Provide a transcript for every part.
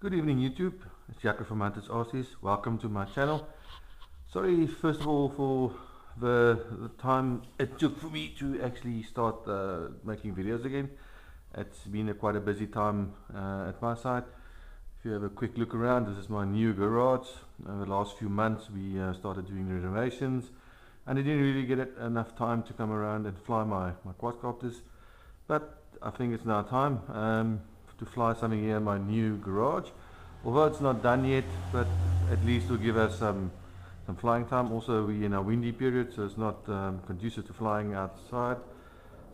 Good evening YouTube, it's Jaco from Hunters Arties. Welcome to my channel. Sorry first of all for the time it took for me to actually start making videos again. It's been quite a busy time at my side. If you have a quick look around, this is my new garage. Over the last few months we started doing renovations and I didn't really get enough time to come around and fly my quadcopters, but I think it's now time to fly something here in my new garage. Although it's not done yet, but at least will give us some flying time. Also we're in a windy period, so it's not conducive to flying outside.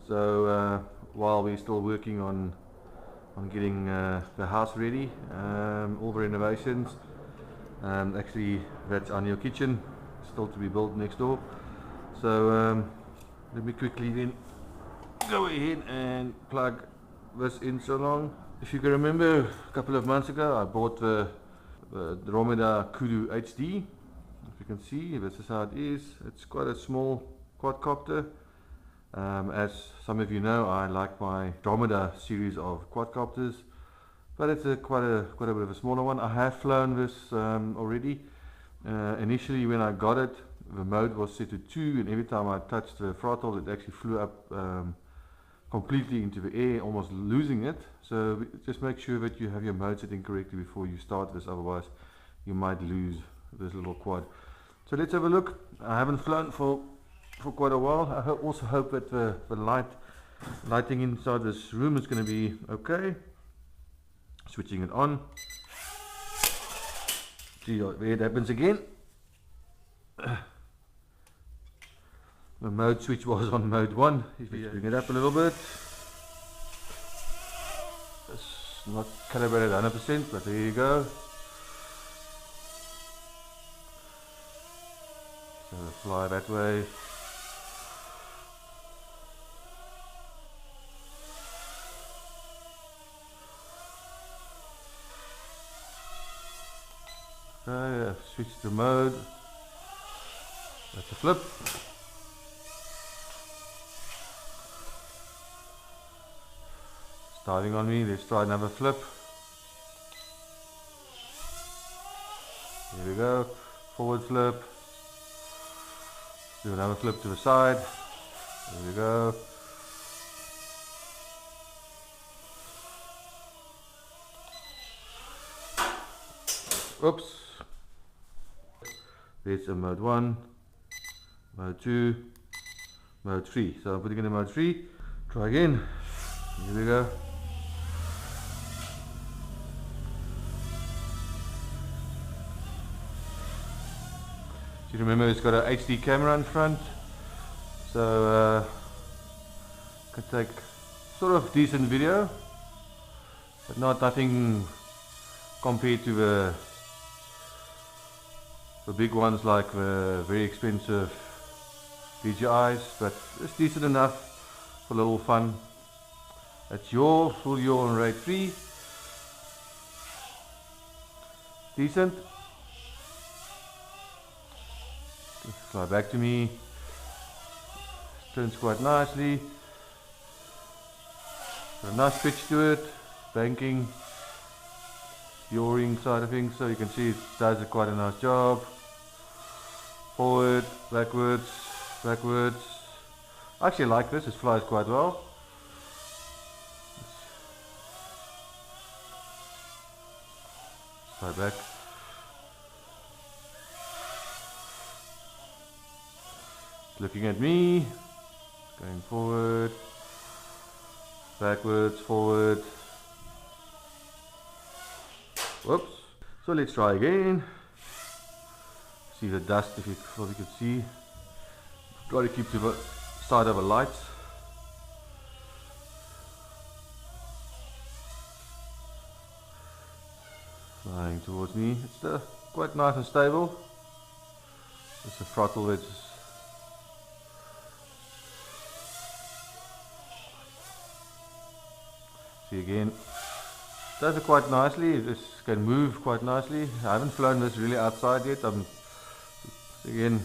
So while we're still working on getting the house ready, all the renovations, actually that's our new kitchen still to be built next door. So let me quickly then go ahead and plug this in so long. If you can remember, a couple of months ago I bought the Dromida Kodo HD. If you can see, this is how it is. It's quite a small quadcopter. As some of you know, I like my Dromida series of quadcopters, but it's quite a bit of a smaller one. I have flown this already. Initially when I got it, the mode was set to 2, and every time I touched the throttle it actually flew up completely into the air, almost losing it. So just make sure that you have your mode setting correctly before you start this, otherwise you might lose this little quad. So let's have a look. I haven't flown for quite a while. I also hope that the lighting inside this room is going to be okay. Switching it on. See where it happens again. The mode switch was on mode 1. If you bring it up a little bit, it's not calibrated 100%, but there you go. So fly that way. Okay, I've switched the mode. That's a flip. Starting on me, let's try another flip. Here we go, forward flip. Do another flip to the side. There we go. Oops. There's a mode 1, mode 2, mode 3. So I'm putting in mode 3. Try again. Here we go. You remember it's got an HD camera in front, so can take sort of decent video, but nothing compared to the big ones like the very expensive DJIs, but it's decent enough for a little fun. It's full yaw on rate 3. Decent. Fly back to me. Turns quite nicely. Got a nice pitch to it. Banking, yawing side of things, so you can see it does quite a nice job. Forward, backwards, backwards. I actually like this. It flies quite well. Fly back. Looking at me, going forward, backwards, forward. Whoops. So let's try again. See the dust, if you probably could see. Got to keep to the side of the lights. Flying towards me. It's quite nice and stable. It's a throttle that's again, does it quite nicely. This can move quite nicely. I haven't flown this really outside yet. I'm again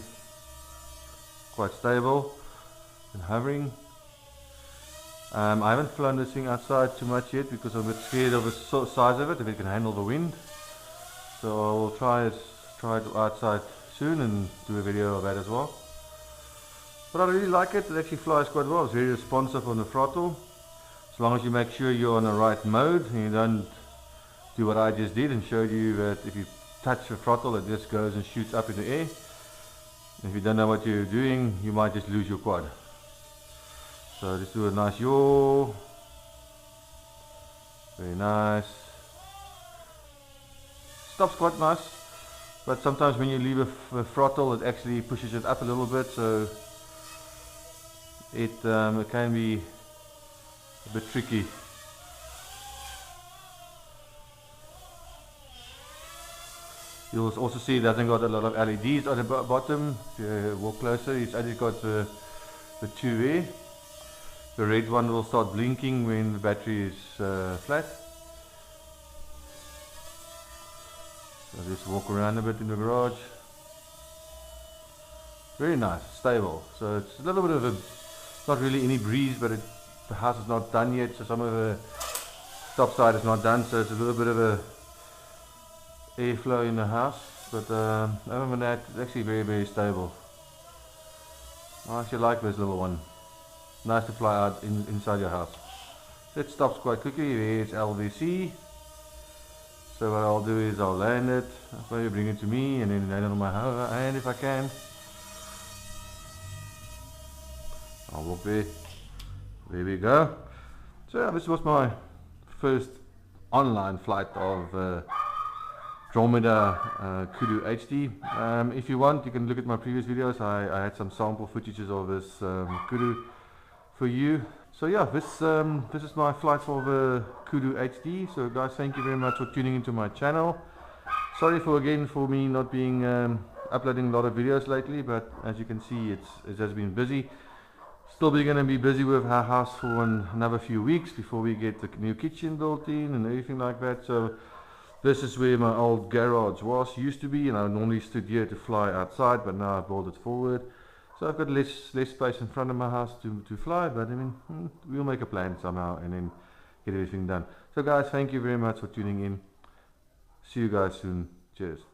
quite stable and hovering. I haven't flown this thing outside too much yet because I'm a bit scared of the size of it, if it can handle the wind. So I will try it outside soon and do a video of that as well. But I really like it. It actually flies quite well. It's very responsive on the throttle. As long as you make sure you're on the right mode and you don't do what I just did and showed you that if you touch the throttle it just goes and shoots up in the air. If you don't know what you're doing, you might just lose your quad. So just do a nice yaw. Very nice. Stops quite nice, but sometimes when you leave a throttle it actually pushes it up a little bit, so it can be a bit tricky. You'll also see it hasn't got a lot of LEDs at the bottom. If you walk closer, it's only got the two there. The red one will start blinking when the battery is flat. So just walk around a bit in the garage. Very nice, stable. So it's a little bit of a, not really any breeze, but the house is not done yet, so some of the top side is not done, so it's a little bit of a airflow in the house. But other than that, it's actually very stable. I actually like this little one. Nice to fly out inside your house. It stops quite quickly. There's LVC. So what I'll do is I'll land it, I'll probably bring it to me and then land it on my hand if I can. I'll walk there. There we go. So yeah, this was my first online flight of Dromida Kodo HD. If you want, you can look at my previous videos. I had some sample footages of this Kodo for you. So yeah, this is my flight for the Kodo HD. So guys, thank you very much for tuning into my channel. Sorry for me not being uploading a lot of videos lately, but as you can see, it has been busy. Still going to be busy with our house for another few weeks before we get the new kitchen built in and everything like that. So this is where my old garage used to be, and I normally stood here to fly outside, but now I've brought it forward. So I've got less space in front of my house to fly, but I mean, we'll make a plan somehow and then get everything done. So guys, thank you very much for tuning in. See you guys soon. Cheers.